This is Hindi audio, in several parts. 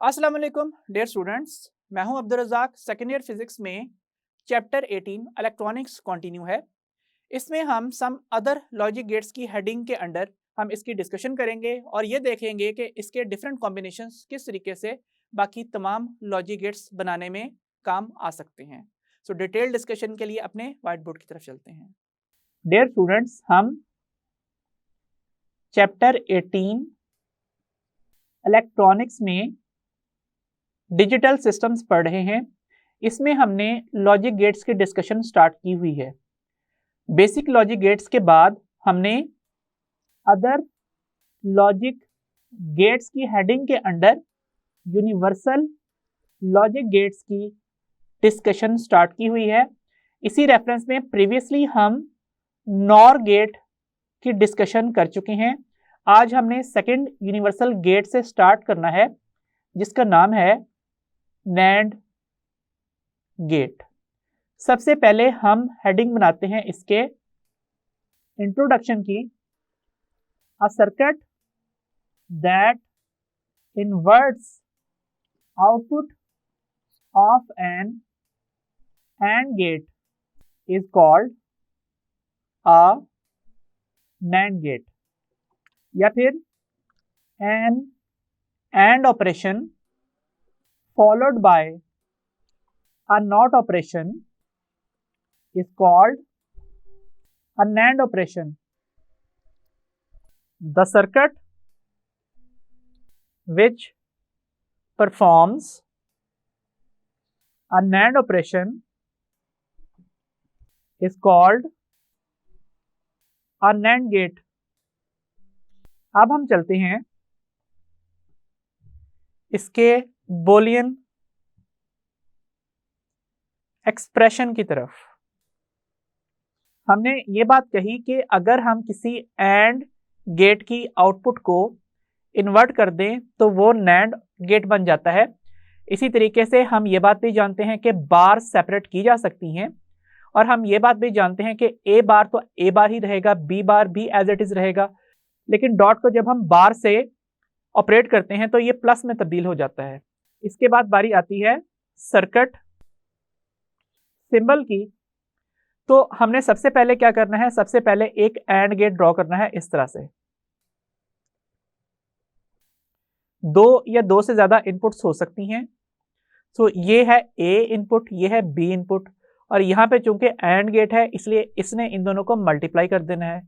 अस्सलाम वालेकुम डियर स्टूडेंट्स, मैं हूं Abdul Razaq. Second year physics में चैप्टर 18 इलेक्ट्रॉनिक्स कंटिन्यू है। इसमें हम सम अदर लॉजिक गेट्स की हेडिंग के अंडर हम इसकी डिस्कशन करेंगे और ये देखेंगे कि इसके डिफरेंट कॉम्बिनेशंस किस तरीके से बाकी तमाम लॉजिक गेट्स बनाने में काम आ सकते हैं। सो डिटेल डिस्कशन के लिए अपने व्हाइट बोर्ड की तरफ चलते हैं। डियर स्टूडेंट्स, हम चैप्टर 18 इलेक्ट्रॉनिक्स में डिजिटल सिस्टम्स पढ़ रहे हैं। इसमें हमने लॉजिक गेट्स की डिस्कशन स्टार्ट की हुई है। बेसिक लॉजिक गेट्स के बाद हमने अदर लॉजिक गेट्स की हेडिंग के अंडर यूनिवर्सल लॉजिक गेट्स की डिस्कशन स्टार्ट की हुई है। इसी रेफरेंस में प्रीवियसली हम नॉर गेट की डिस्कशन कर चुके हैं। आज हमने सेकंड यूनिवर्सल गेट से स्टार्ट करना है जिसका नाम है नैंड गेट। सबसे पहले हम हेडिंग बनाते हैं इसके इंट्रोडक्शन की। A circuit that inverts output of an AND gate is called a NAND gate, या फिर an AND operation followed by a NOT operation is called a NAND operation. The circuit which performs a NAND operation is called a NAND gate. अब हम चलते हैं इसके बूलियन एक्सप्रेशन की तरफ। हमने ये बात कही कि अगर हम किसी AND गेट की आउटपुट को इन्वर्ट कर दें तो वो NAND गेट बन जाता है। इसी तरीके से हम ये बात भी जानते हैं कि बार सेपरेट की जा सकती हैं, और हम ये बात भी जानते हैं कि A बार तो A बार ही रहेगा, B बार भी एज इट इज रहेगा, लेकिन डॉट को जब हम बार से ऑपरेट करते हैं तो ये प्लस में तब्दील हो जाता है। इसके बाद बारी आती है सर्किट सिंबल की। तो हमने सबसे पहले क्या करना है, सबसे पहले एक AND गेट ड्रॉ करना है इस तरह से। दो या दो से ज्यादा इनपुट्स हो सकती हैं। तो ये है A इनपुट, ये है B इनपुट, और यहाँ पे चूंकि AND गेट है इसलिए इसने इन दोनों को मल्टीप्लाई कर देना है।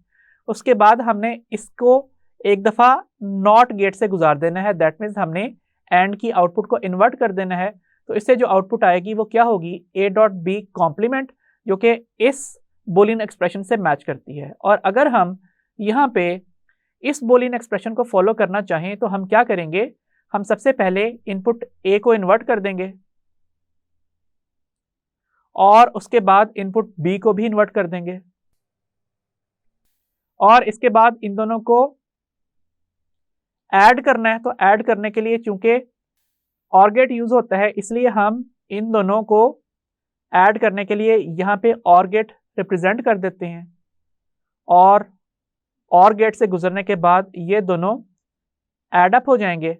उसके बाद हमने इसको एक दफा नॉट गेट से गुजार देना है। दैट मीन्स हमने AND की आउटपुट को इन्वर्ट कर देना है। तो इससे जो आउटपुट आएगी वो क्या होगी, A डॉट B कॉम्प्लीमेंट, जो कि इस बूलियन एक्सप्रेशन से मैच करती है। और अगर हम यहाँ पे इस बूलियन एक्सप्रेशन को फॉलो करना चाहें तो हम क्या करेंगे, हम सबसे पहले इनपुट A को इन्वर्ट कर देंगे और उसके बाद इनपुट B को भी इन्वर्ट कर देंगे, और इसके बाद इन दोनों को ऐड करना है। तो ऐड करने के लिए चूंकि OR गेट यूज होता है इसलिए हम इन दोनों को ऐड करने के लिए यहाँ पे OR गेट रिप्रेजेंट कर देते हैं, और OR गेट से गुजरने के बाद ये दोनों ऐड अप हो जाएंगे।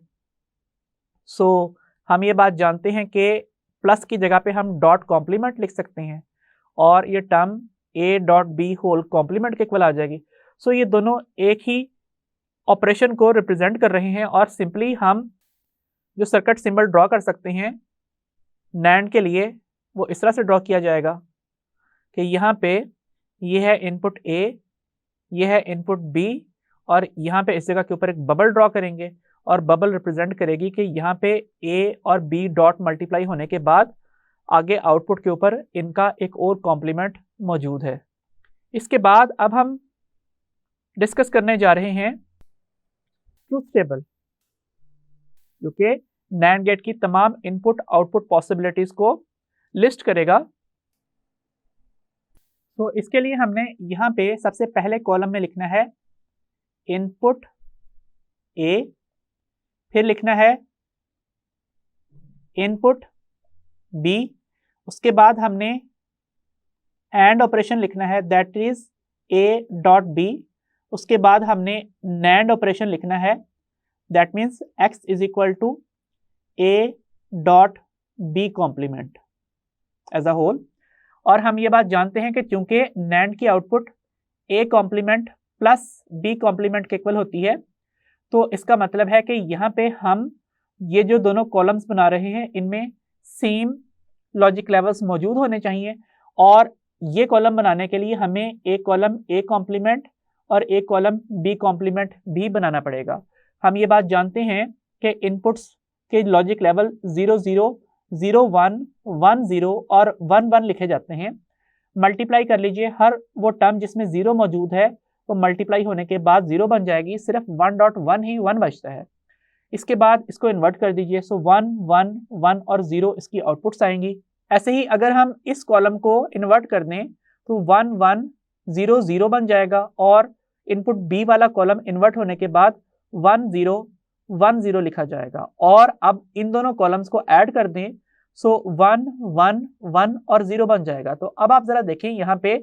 सो हम ये बात जानते हैं कि प्लस की जगह पे हम डॉट कॉम्प्लीमेंट लिख सकते हैं और ये term A dot B whole complement के इक्वल आ जाएगी। सो ये दोनों एक ही ऑपरेशन को रिप्रेजेंट कर रहे हैं, और सिंपली हम जो सर्किट सिंबल ड्रॉ कर सकते हैं NAND के लिए वो इस तरह से ड्रॉ किया जाएगा कि यहाँ पे ये है इनपुट A, ये है इनपुट B, और यहाँ पे इस जगह के ऊपर एक बबल ड्रॉ करेंगे, और बबल रिप्रेजेंट करेगी कि यहाँ पे A और B डॉट मल्टीप्लाई होने के बाद आगे आउटपुट के ऊपर इनका एक और कॉम्प्लीमेंट मौजूद है। इसके बाद अब हम डिस्कस करने जा रहे हैं ट्रूथ टेबल, जो कि NAND गेट की तमाम इनपुट आउटपुट पॉसिबिलिटीज को लिस्ट करेगा। तो इसके लिए हमने यहाँ पे सबसे पहले कॉलम में लिखना है इनपुट A, फिर लिखना है इनपुट B, उसके बाद हमने AND ऑपरेशन लिखना है, that is A dot B, उसके बाद हमने NAND ऑपरेशन लिखना है, that means x is equal to A dot B complement as a whole. और हम ये बात जानते हैं कि चूंकि नैंड की output A complement plus B complement के इक्वल होती है, तो इसका मतलब है कि यहाँ पे हम ये जो दोनों कॉलम्स बना रहे हैं इनमें सेम लॉजिक लेवल्स मौजूद होने चाहिए। और ये कॉलम बनाने के लिए हमें एक कॉलम ए कॉम्प्लीमेंट और एक कॉलम बी कॉम्प्लीमेंट भी बनाना पड़ेगा। हम ये बात जानते हैं कि इनपुट्स के लॉजिक लेवल 0 0 0 1 1 0 और 1 1 लिखे जाते हैं। मल्टीप्लाई कर लीजिए, हर वो टर्म जिसमें 0 मौजूद है वो मल्टीप्लाई होने के बाद 0 बन जाएगी, सिर्फ 1.1 ही 1 बचता है। इसके बाद इसको इन्वर्ट कर दीजिए, सो 1 1 1 और 0 इसकी आउटपुट्स आएंगी। ऐसे ही अगर हम इस कॉलम को इन्वर्ट कर दें तो 1 1 0 0 बन जाएगा और इनपुट बी वाला कॉलम इन्वर्ट होने के बाद 1 0 1 0 लिखा जाएगा। और अब इन दोनों कॉलम्स को ऐड कर दें, सो 1 1 1 और 0 बन जाएगा। तो अब आप जरा देखें यहाँ पे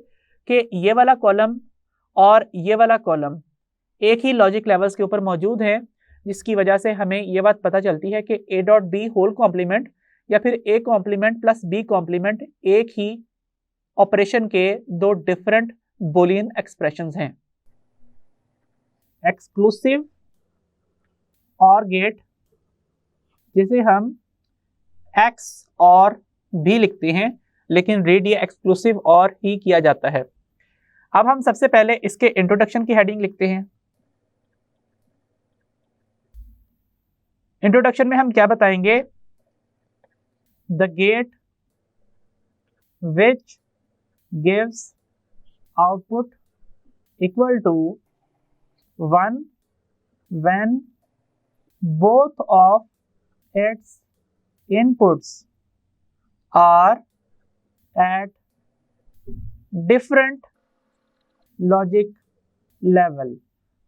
कि ये वाला कॉलम और ये वाला कॉलम एक ही लॉजिक लेवल्स के ऊपर मौजूद है, जिसकी वजह से हमें ये बात पता चलती है कि A dot B whole complement या फिर A complement plus B complement एक ही ऑपरेशन के दो डिफरेंट बूलियन एक्सप्रेशंस हैं। एक्सक्लूसिव और गेट, जिसे हम एक्स और भी लिखते हैं, लेकिन रीड ये एक्सक्लूसिव और ही किया जाता है। अब हम सबसे पहले इसके इंट्रोडक्शन की हेडिंग लिखते हैं। इंट्रोडक्शन में हम क्या बताएंगे? The gate which gives output equal to 1 when both of its inputs are at different logic level।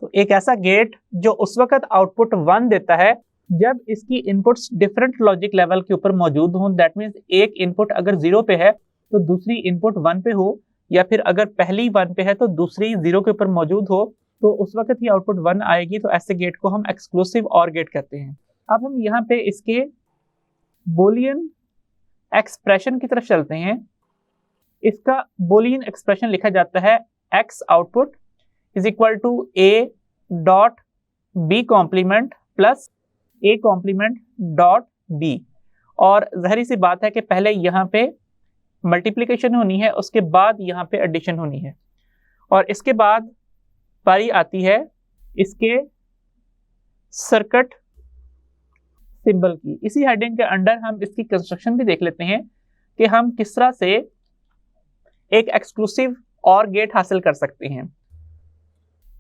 तो एक ऐसा गेट जो उस वक्त आउटपुट 1 देता है जब इसकी इनपुट्स डिफरेंट लॉजिक लेवल के ऊपर मौजूद हों। दैट मीन्स एक इनपुट अगर 0 पे है तो दूसरी इनपुट 1 पे हो, या फिर अगर पहली 1 पे है तो दूसरी 0 के ऊपर मौजूद हो, तो उस वक्त ही आउटपुट 1 आएगी। तो ऐसे गेट को हम एक्सक्लूसिव और गेट कहते हैं। अब हम यहाँ पे इसके बूलियन एक्सप्रेशन की तरफ चलते हैं। इसका बूलियन एक्सप्रेशन लिखा जाता है x output is equal to a dot b complement plus a complement dot b। और जाहिर सी बात है कि पहले यहाँ पे मल्टीप्लिकेशन होनी है, उसके बाद यहाँ पे एडिशन होनी है, और इसके बाद पारी आती है इसके सर्किट सिंबल की। इसी हेडिंग के अंडर हम इसकी कंस्ट्रक्शन भी देख लेते हैं कि हम किस तरह से एक एक्सक्लूसिव और गेट हासिल कर सकते हैं।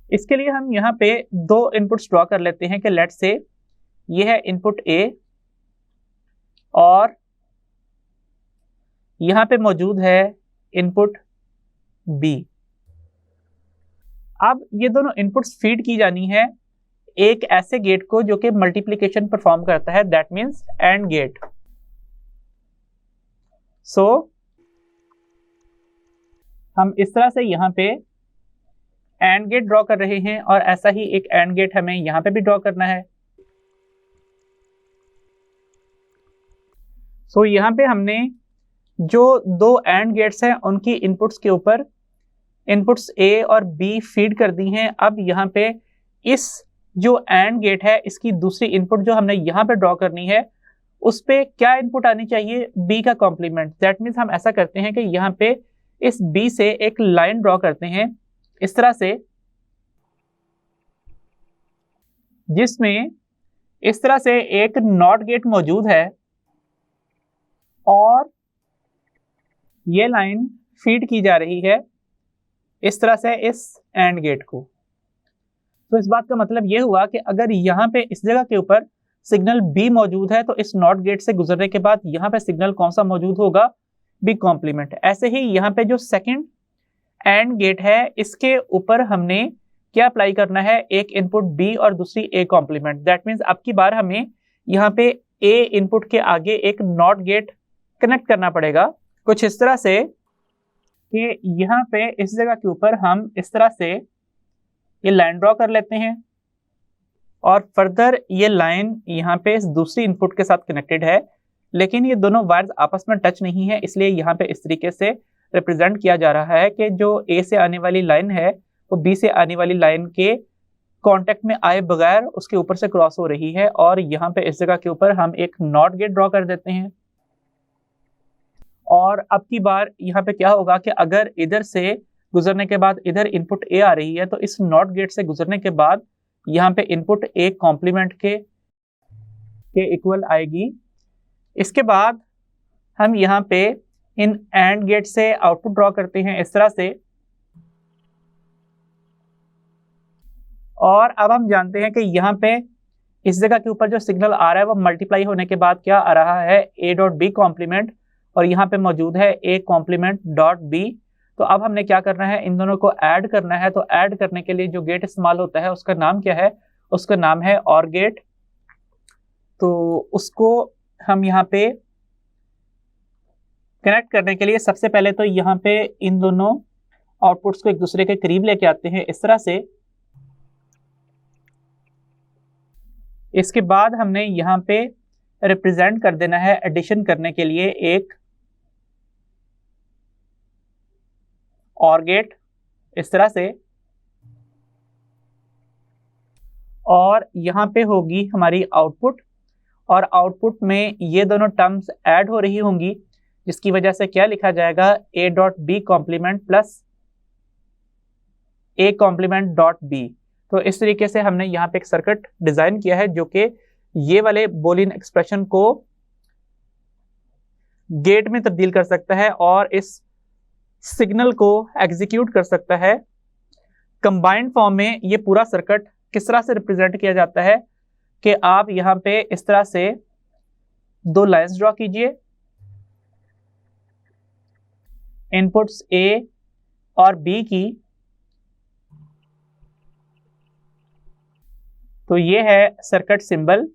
इसके लिए हम यहाँ पे दो इनपुट्स ड्रॉ कर लेते हैं कि लेट से ये है इनपुट A और यहाँ पे मौजूद है इनपुट B। अब ये दोनों इनपुट्स फीड की जानी है एक ऐसे गेट को जो कि मल्टीप्लिकेशन परफॉर्म करता है, दैट मीन्स एंड गेट। सो हम इस तरह से यहाँ पे एंड गेट ड्रॉ कर रहे हैं, और ऐसा ही एक एंड गेट हमें यहाँ पे भी ड्रॉ करना है। सो यहाँ पे हमने जो दो एंड गेट्स हैं उनकी इनपुट्स के ऊपर इनपुट्स A और B फीड कर दी हैं। अब यहाँ पे इस जो एंड गेट है इसकी दूसरी इनपुट जो हमने यहाँ पे ड्रॉ करनी है उस पे क्या इनपुट आनी चाहिए? B का कॉम्प्लीमेंट। दैट मीन्स हम ऐसा करते हैं कि यहाँ पे इस B से एक लाइन ड्रॉ करते हैं इस तरह से, जिसमें इस तरह से एक नॉट गेट मौजूद है और ये लाइन फीड की जा रही है इस तरह से इस एंड गेट को। तो इस बात का मतलब ये हुआ कि अगर यहाँ पे इस जगह के ऊपर सिग्नल B मौजूद है तो इस नॉट गेट से गुजरने के बाद यहाँ पे सिग्नल कौन सा मौजूद होगा? B complement. ऐसे ही यहाँ पे जो सेकंड एंड गेट है इसके ऊपर हमने क्या अप्लाई करना है? एक इनपुट B और दूसरी A कॉम्प्लीमेंट। दैट मीन्स अब की बार हमें यहाँ पे A इनपुट के आगे एक नॉट गेट कनेक्ट करना पड़ेगा कुछ इस तरह से कि यहाँ पे इस जगह के ऊपर हम इस तरह से ये लाइन ड्रॉ कर लेते हैं और फर्दर ये लाइन यहाँ पे इस दूसरी इनपुट के साथ कनेक्टेड है, लेकिन ये दोनों वायर्स आपस में टच नहीं है, इसलिए यहाँ पे इस तरीके से रिप्रेजेंट किया जा रहा है कि जो ए से आने वाली लाइन है वो बी से आने वाली लाइन के कांटेक्ट में आए बगैर उसके ऊपर से क्रॉस हो रही है। और यहाँ पे इस जगह के ऊपर हम एक नॉट गेट ड्रॉ कर देते हैं। और अब की बार यहाँ पे क्या होगा कि अगर इधर से गुजरने के बाद इधर इनपुट ए आ रही है तो इस नॉट गेट से गुजरने के बाद यहाँ पे इनपुट ए कॉम्प्लीमेंट के इक्वल आएगी। इसके बाद हम यहाँ पे इन एंड गेट से आउटपुट ड्रॉ करते हैं इस तरह से। और अब हम जानते हैं कि यहाँ पे इस जगह के ऊपर जो सिग्नल आ रहा है वो मल्टीप्लाई होने के बाद क्या आ रहा है, ए डॉट बी कॉम्प्लीमेंट, और यहाँ पे मौजूद है ए कॉम्प्लीमेंट डॉट बी। तो अब हमने क्या करना है, इन दोनों को ऐड करना है। तो ऐड करने के लिए जो गेट इस्तेमाल होता है उसका नाम क्या है, उसका नाम है और गेट। तो उसको हम यहाँ पे कनेक्ट करने के लिए सबसे पहले तो यहाँ पे इन दोनों आउटपुट्स को एक दूसरे के करीब लेके आते हैं इस तरह से। इसके बाद हमने यहाँ पे रिप्रेजेंट कर देना है एडिशन करने के लिए एक और गेट इस तरह से, और यहाँ पे होगी हमारी आउटपुट, और आउटपुट में ये दोनों टर्म्स ऐड हो रही होंगी, जिसकी वजह से क्या लिखा जाएगा, A dot B complement plus A complement dot B. तो इस तरीके से हमने यहाँ पे एक सर्किट डिजाइन किया है जो कि ये वाले बोलियन एक्सप्रेशन को गेट में तब्दील कर सकता है और इस सिग्नल को एग्जीक्यूट कर सकता है। कंबाइंड फॉर्म में ये पूरा सर्किट किस तरह से रिप्रेजेंट किया जाता है कि आप यहाँ पे इस तरह से दो लाइंस ड्रॉ कीजिए, इनपुट्स ए और बी की। तो ये है सर्किट सिंबल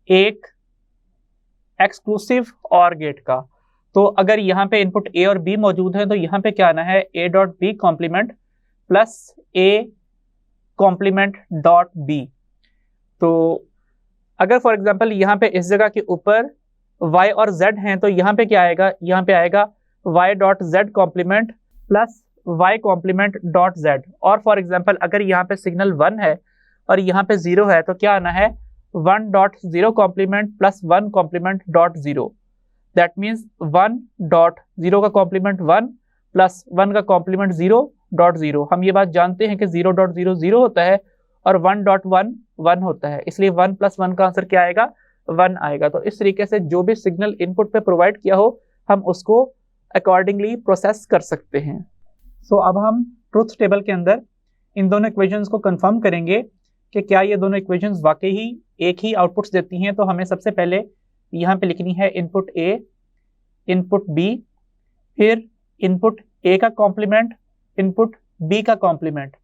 एक एक्सक्लूसिव और गेट का। तो अगर यहाँ पे इनपुट ए और बी मौजूद है तो यहाँ पे क्या आना है, A dot B complement plus A complement dot B. तो अगर फॉर एग्जांपल यहाँ पे इस जगह के ऊपर y और z हैं तो यहाँ पे क्या आएगा, यहाँ पे आएगा y dot z complement plus y complement dot z। और फॉर एग्जांपल अगर यहाँ पे सिग्नल 1 है और यहाँ पे 0 है तो क्या आना है, 1 dot 0 complement plus 1 complement dot 0। That means 1 dot 0 का कॉम्प्लीमेंट 1 प्लस 1 का कॉम्प्लीमेंट 0 डॉट 0। हम ये बात जानते हैं कि 0 डॉट 0 0 होता है और 1 डॉट 1 1 होता है, इसलिए 1 प्लस 1 का आंसर क्या आएगा, 1 आएगा। तो इस तरीके से जो भी सिग्नल इनपुट पे प्रोवाइड किया हो हम उसको अकॉर्डिंगली प्रोसेस कर सकते हैं। सो अब हम ट्रुथ टेबल के अंदर इन दोनों इक्वेशंस को कंफर्म करेंगे कि क्या ये दोनों इक्वेशंस वाकई ही एक ही आउटपुट्स देती हैं। तो हमें सबसे पहले यहाँ पे लिखनी है इनपुट ए, इनपुट बी, फिर इनपुट ए का कॉम्प्लीमेंट, इनपुट बी का कॉम्प्लीमेंट,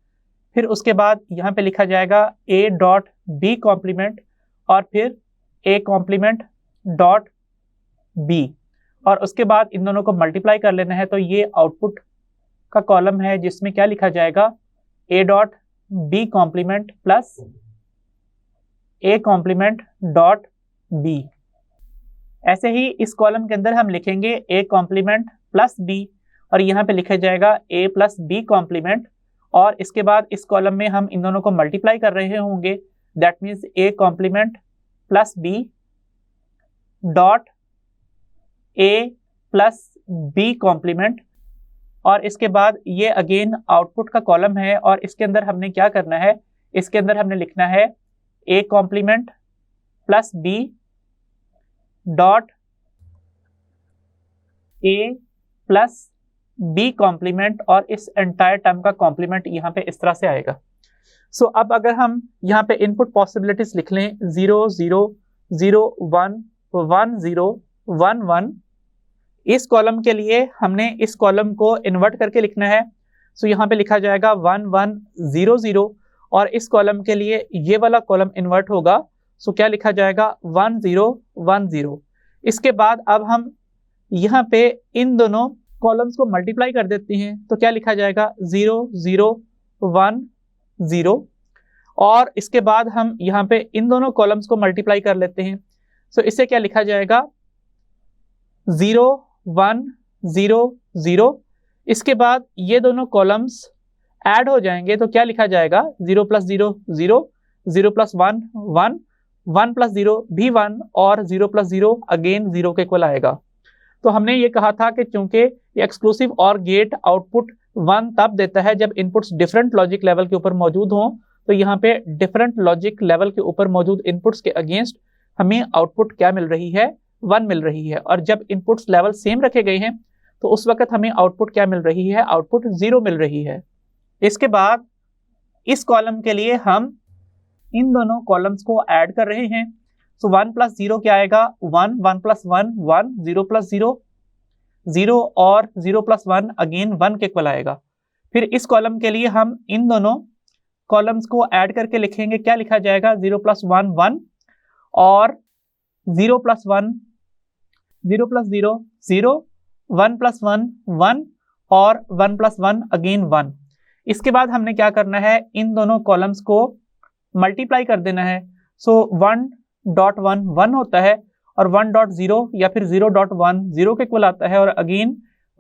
फिर उसके बाद यहाँ पे लिखा जाएगा ए डॉट बी कॉम्प्लीमेंट और फिर ए कॉम्प्लीमेंट डॉट बी, और उसके बाद इन दोनों को मल्टीप्लाई कर लेना है। तो ये आउटपुट का कॉलम है जिसमें क्या लिखा जाएगा, A dot B complement plus A complement dot B. ऐसे ही इस कॉलम के अंदर हम लिखेंगे ए कॉम्प्लीमेंट प्लस बी और यहाँ पे लिखा जाएगा ए प्लस बी कॉम्प्लीमेंट, और इसके बाद इस कॉलम में हम इन दोनों को मल्टीप्लाई कर रहे होंगे। That means A complement plus B dot A plus B complement, और इसके बाद ये अगेन आउटपुट का कॉलम है और इसके अंदर हमने क्या करना है, इसके अंदर हमने लिखना है A complement plus B dot A plus B complement, और इस एंटायर टर्म का कॉम्प्लीमेंट यहाँ पे इस तरह से आएगा। सो अब अगर हम यहाँ पे इनपुट पॉसिबिलिटीज लिख लें 0 0 0 1 1 0 1 1, इस कॉलम के लिए हमने इस कॉलम को इन्वर्ट करके लिखना है। सो यहाँ पे लिखा जाएगा 1 1 0 0, और इस कॉलम के लिए ये वाला कॉलम इन्वर्ट होगा। सो क्या लिखा जाएगा 1 0 1 0। इसके बाद अब हम यहाँ पे इन दोनों कॉलम्स को मल्टीप्लाई कर देते हैं। तो क्या लिखा जाएगा 0 0 1 0, और इसके बाद हम यहाँ पे इन दोनों कॉलम्स को मल्टीप्लाई कर लेते हैं। सो इससे क्या लिखा जाएगा, 0 1 0 0। इसके बाद ये दोनों कॉलम्स ऐड हो जाएंगे तो क्या लिखा जाएगा, 0 + 0 0, 0 + 1 1, 1 + 0 भी 1 और 0 + 0 अगेन 0 के इक्वल आएगा। तो हमने ये कहा था कि चूंकि ये एक्सक्लूसिव और गेट आउटपुट 1 तब देता है जब इनपुट्स डिफरेंट लॉजिक लेवल के ऊपर मौजूद हों, तो यहाँ पे डिफरेंट लॉजिक लेवल के ऊपर मौजूद इनपुट्स के अगेंस्ट हमें आउटपुट क्या मिल रही है, 1 मिल रही है। और जब इनपुट्स लेवल सेम रखे गए हैं तो उस वक्त हमें आउटपुट क्या मिल रही है, आउटपुट 0 मिल रही है। इसके बाद इस कॉलम के लिए हम इन दोनों कॉलम्स को ऐड कर रहे हैं। सो 1 + 0 क्या आएगा, 1, 1 + 1 1, 0 + 0 0 और 0 + 1 अगेन 1 के इक्वल आएगा। फिर इस कॉलम के लिए हम इन दोनों कॉलम्स को ऐड करके लिखेंगे, क्या लिखा जाएगा, 0 + 1 1 और 0 + 1 0 + 0 0, 1 + 1 1 और 1 + 1 अगेन 1। इसके बाद हमने क्या करना है, इन दोनों कॉलम्स को मल्टीप्लाई कर देना है। सो 1.1 1 होता है और 1.0 या फिर 0.1 0 के इक्वल आता है और अगेन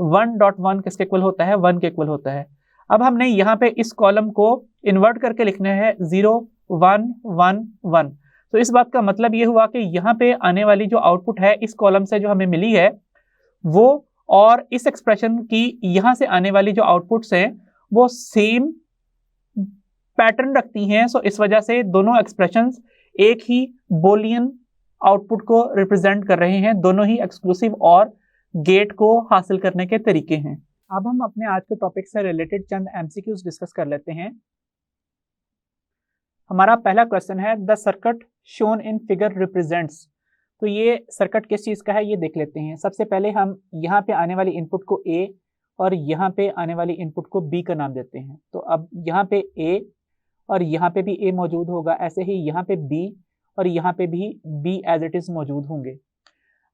1.1 किसके इक्वल होता है, 1 के इक्वल होता है। अब हमने यहाँ पे इस कॉलम को इन्वर्ट करके लिखना है 0 1 1 1। तो इस बात का मतलब ये हुआ कि यहाँ पे आने वाली जो आउटपुट है इस कॉलम से जो हमें मिली है वो और इस एक्सप्रेशन की यहाँ से आने वाली जो आउटपुट्स हैं वो सेम पैटर्न रखती हैं। सो इस वजह से दोनों एक्सप्रेशंस एक ही बोलियन आउटपुट को रिप्रेजेंट कर रहे हैं, दोनों ही एक्सक्लूसिव और गेट को हासिल करने के तरीके हैं। अब हम अपने आज के टॉपिक से रिलेटेड चंद एमसीक्यूज डिस्कस कर लेते हैं। हमारा पहला क्वेश्चन है, the circuit shown in figure represents. तो ये सर्किट किस चीज़ का है ये देख लेते हैं। सबसे पहले हम यहाँ पे आने वाली इनपुट को A और यहाँ पे आने वाली इनपुट को B का नाम देते हैं। तो अब यहाँ पे A और यहाँ पे भी A मौजूद होगा, ऐसे ही यहाँ पे B और यहाँ पे भी B एज इट इज मौजूद होंगे।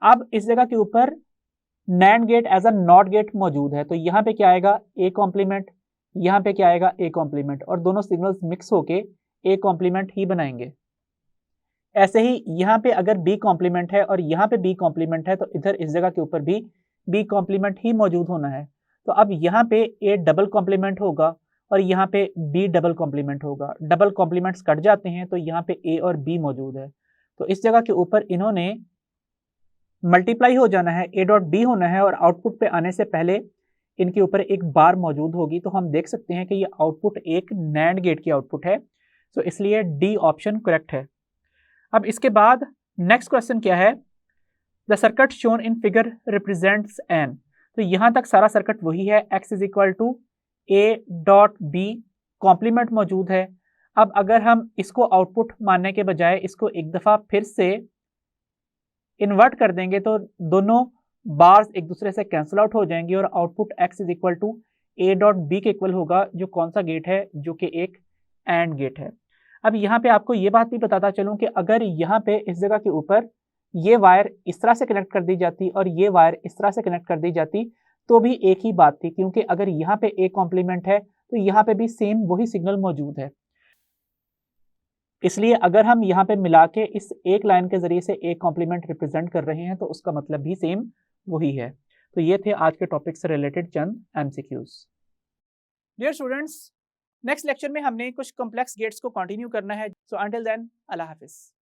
अब इस जगह के ऊपर NAND gate as a NOT gate मौजूद है, तो यहाँ पे क्या आएगा, A कॉम्प्लीमेंट, यहाँ पे क्या आएगा, A कॉम्प्लीमेंट, और दोनों सिग्नल्स मिक्स होके A कॉम्प्लीमेंट ही बनाएंगे। ऐसे ही यहाँ पे अगर B कॉम्प्लीमेंट है और यहाँ पे B कॉम्प्लीमेंट है तो इधर इस जगह के ऊपर भी B कॉम्प्लीमेंट ही मौजूद होना है। तो अब यहाँ पे A डबल कॉम्प्लीमेंट होगा और यहाँ पे B डबल कॉम्प्लीमेंट होगा। डबल कॉम्प्लीमेंट्स कट जाते हैं तो यहाँ पे A और B मौजूद है। तो इस जगह के ऊपर इन्होंने मल्टीप्लाई हो जाना है, A.B होना है और आउटपुट पे आने से पहले इनके ऊपर एक बार मौजूद होगी। तो हम देख सकते हैं कि ये आउटपुट एक नैंड गेट की आउटपुट है, तो इसलिए D ऑप्शन करेक्ट है। अब इसके बाद नेक्स्ट क्वेश्चन क्या है, the circuit shown in figure represents an. तो यहाँ तक सारा सर्किट वही है, x = A.B कॉम्प्लीमेंट मौजूद है। अब अगर हम इसको आउटपुट मानने के बजाय इसको एक दफ़ा फिर से इन्वर्ट कर देंगे तो दोनों बार्स एक दूसरे से कैंसिल आउट हो जाएंगी और आउटपुट x = A.B के इक्वल होगा, जो कौन सा गेट है, जो कि एक एंड गेट है। अब यहाँ पे आपको ये बात भी बताता चलूँ कि अगर यहाँ पे इस जगह के ऊपर ये वायर इस तरह से कनेक्ट कर दी जाती और ये वायर इस तरह से कनेक्ट कर दी जाती तो भी एक ही बात थी, क्योंकि अगर यहाँ पे A कॉम्प्लीमेंट है तो यहाँ पे भी सेम वही सिग्नल मौजूद है। इसलिए अगर हम यहाँ पे मिला के इस एक लाइन के जरिए से A कॉम्प्लीमेंट रिप्रेजेंट कर रहे हैं तो उसका मतलब भी सेम वही है। तो ये थे आज के टॉपिक से रिलेटेड चंद MCQs. Dear students, next lecture में हमने कुछ कॉम्प्लेक्स गेट्स को कंटिन्यू करना है। सो अंटिल देन, अल्लाह हाफिज।